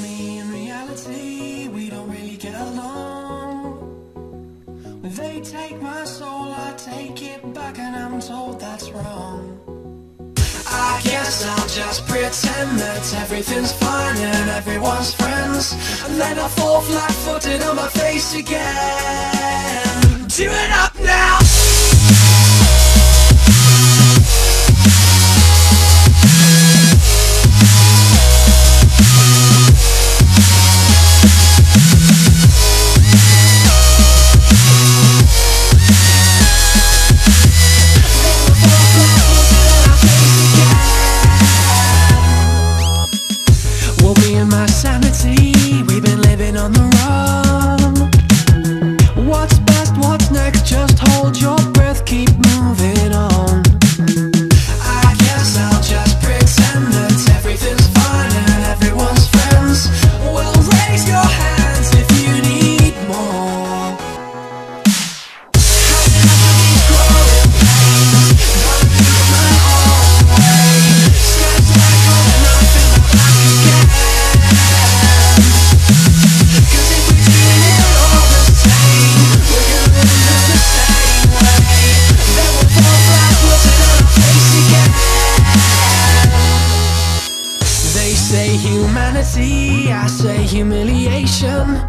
Me and reality, we don't really get along. They take my soul, I take it back, and I'm told that's wrong. I guess I'll just pretend that everything's fine and everyone's friends, and then I fall flat-footed on my face again. Do it up now! My sanity, we've been living on the run. What's best, what's next, just hold your breath, keep moving on. I guess I'll just pretend that everything's fine and everyone's friends. Well, raise your hands if you need more. Happiness growing pains, gotta do it my own way. Steps like on a knife in the back again. Say humanity, I say humiliation.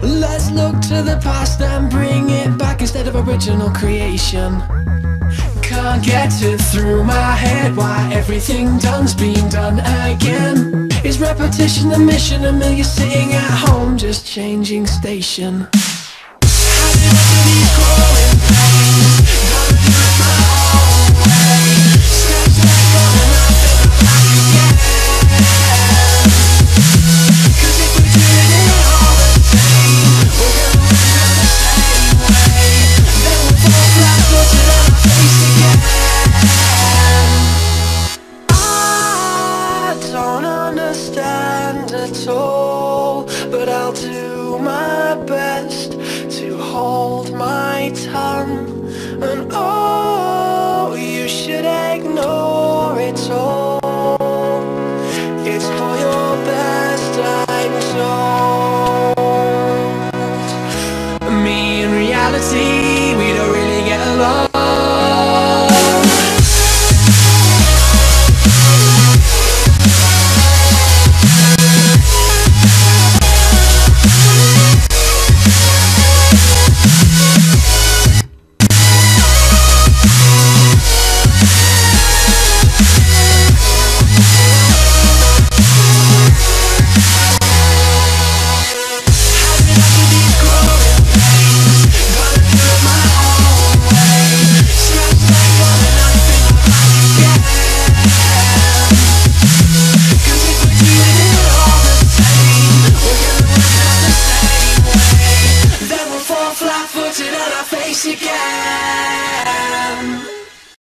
Let's look to the past and bring it back instead of original creation. Can't get it through my head why everything done's being done again. Is repetition the mission, and you're sitting at home just changing station? Happiness growing pains, gotta do it my own way. Steps back on and up in the back again. At all, but I'll do my best to hold my tongue. And oh, you should ignore it all.